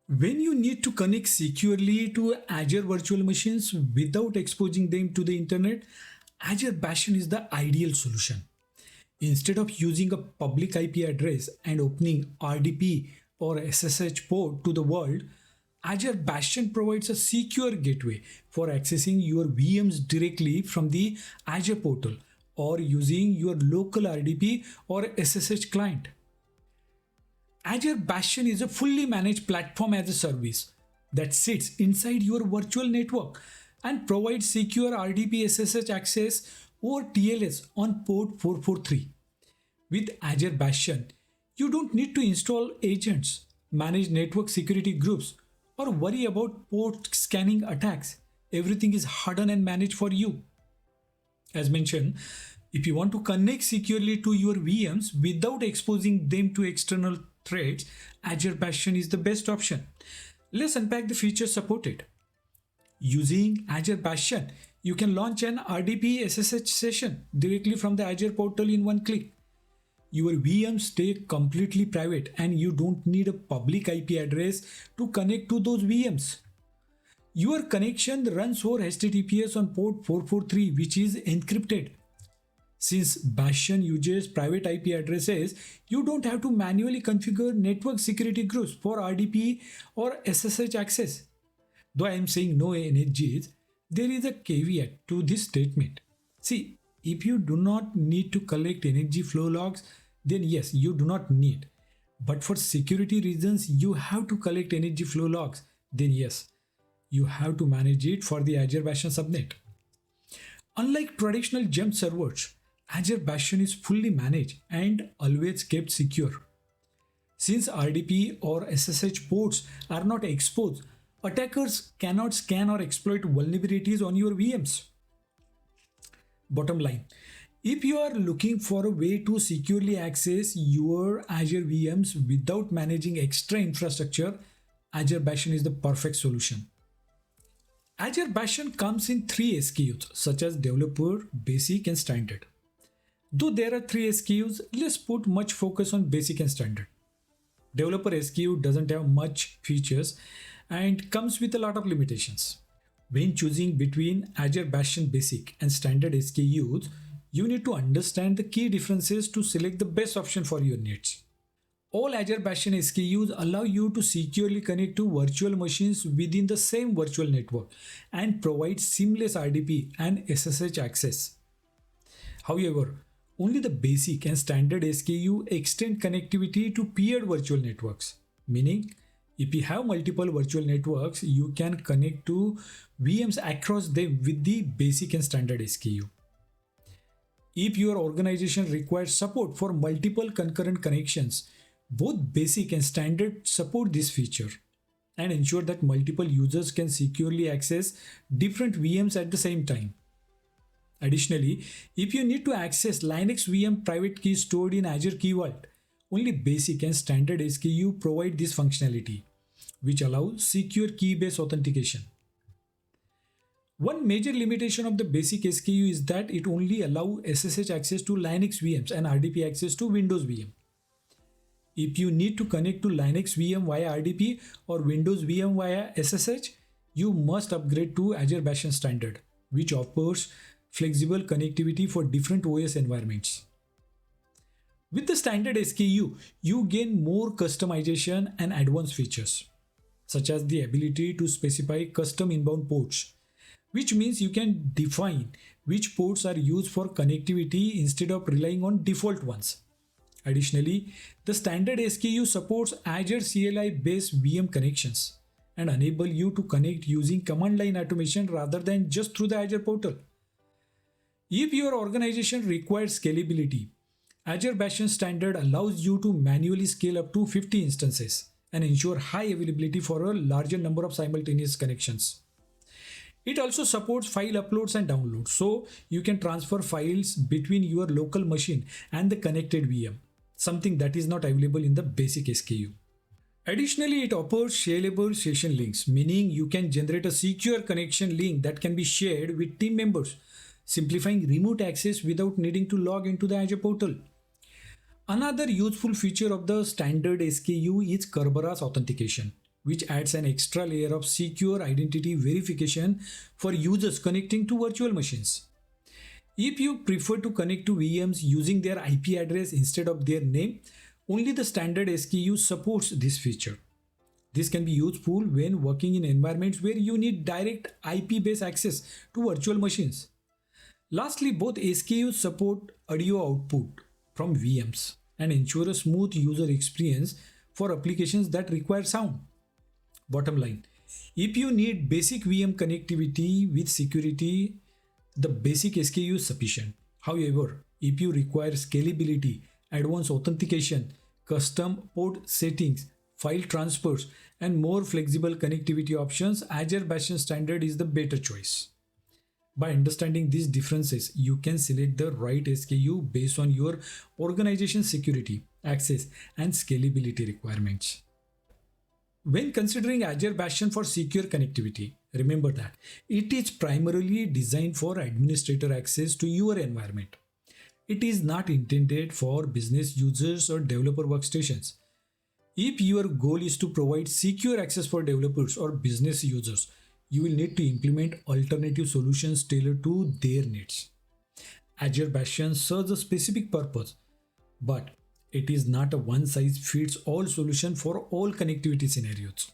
When you need to connect securely to Azure virtual machines without exposing them to the internet, Azure Bastion is the ideal solution. Instead of using a public IP address and opening RDP or SSH port to the world, Azure Bastion provides a secure gateway for accessing your VMs directly from the Azure portal or using your local RDP or SSH client. Azure Bastion is a fully managed platform as a service that sits inside your virtual network and provides secure RDP SSH access or TLS on port 443. With Azure Bastion, you don't need to install agents, manage network security groups, or worry about port scanning attacks. Everything is hardened and managed for you. As mentioned, if you want to connect securely to your VMs without exposing them to external threats, Azure Bastion is the best option. Let's unpack the features supported. Using Azure Bastion, you can launch an RDP SSH session directly from the Azure portal in one click. Your VMs stay completely private and you don't need a public IP address to connect to those VMs. Your connection runs over HTTPS on port 443, which is encrypted. Since Bastion uses private IP addresses, you don't have to manually configure network security groups for RDP or SSH access. Though I am saying no NHGs, there is a caveat to this statement. See, if you do not need to collect NHG flow logs, then yes, you do not need. But for security reasons, you have to collect NHG flow logs, then yes, you have to manage it for the Azure Bastion subnet. Unlike traditional gem servers, Azure Bastion is fully managed and always kept secure. Since RDP or SSH ports are not exposed, attackers cannot scan or exploit vulnerabilities on your VMs. Bottom line, if you are looking for a way to securely access your Azure VMs without managing extra infrastructure, Azure Bastion is the perfect solution. Azure Bastion comes in 3 SKUs such as Developer, Basic and Standard. Though there are 3 SKUs, let's put much focus on Basic and Standard. Developer SKU doesn't have much features and comes with a lot of limitations. When choosing between Azure Bastion Basic and Standard SKUs, you need to understand the key differences to select the best option for your needs. All Azure Bastion SKUs allow you to securely connect to virtual machines within the same virtual network and provide seamless RDP and SSH access. However, only the Basic and Standard SKU extend connectivity to peered virtual networks, meaning if you have multiple virtual networks, you can connect to VMs across them with the Basic and Standard SKU. If your organization requires support for multiple concurrent connections, both Basic and Standard support this feature and ensure that multiple users can securely access different VMs at the same time. Additionally, if you need to access Linux VM private keys stored in Azure Key Vault, only Basic and Standard SKU provide this functionality, which allows secure key-based authentication. One major limitation of the Basic SKU is that it only allows SSH access to Linux VMs and RDP access to Windows VM. If you need to connect to Linux VM via RDP or Windows VM via SSH, you must upgrade to Azure Bastion Standard, which offers flexible connectivity for different OS environments. With the Standard SKU, you gain more customization and advanced features, such as the ability to specify custom inbound ports, which means you can define which ports are used for connectivity instead of relying on default ones. Additionally, the Standard SKU supports Azure CLI based VM connections and enable you to connect using command line automation rather than just through the Azure portal. If your organization requires scalability, Azure Bastion Standard allows you to manually scale up to 50 instances and ensure high availability for a larger number of simultaneous connections. It also supports file uploads and downloads, so you can transfer files between your local machine and the connected VM, something that is not available in the Basic SKU. Additionally, it offers shareable session links, meaning you can generate a secure connection link that can be shared with team members, simplifying remote access without needing to log into the Azure portal. Another useful feature of the Standard SKU is Kerberos authentication, which adds an extra layer of secure identity verification for users connecting to virtual machines. If you prefer to connect to VMs using their IP address instead of their name, only the standard SKU supports this feature. This can be useful when working in environments where you need direct IP-based access to virtual machines. Lastly, both SKUs support audio output from VMs and ensure a smooth user experience for applications that require sound. Bottom line, if you need basic VM connectivity with security, the basic SKU is sufficient. However, if you require scalability, advanced authentication, custom port settings, file transfers, and more flexible connectivity options, Azure Bastion Standard is the better choice. By understanding these differences, you can select the right SKU based on your organization's security, access, and scalability requirements. When considering Azure Bastion for secure connectivity, remember that it is primarily designed for administrator access to your environment. It is not intended for business users or developer workstations. If your goal is to provide secure access for developers or business users, you will need to implement alternative solutions tailored to their needs. Azure Bastion serves a specific purpose, but it is not a one size fits all solution for all connectivity scenarios.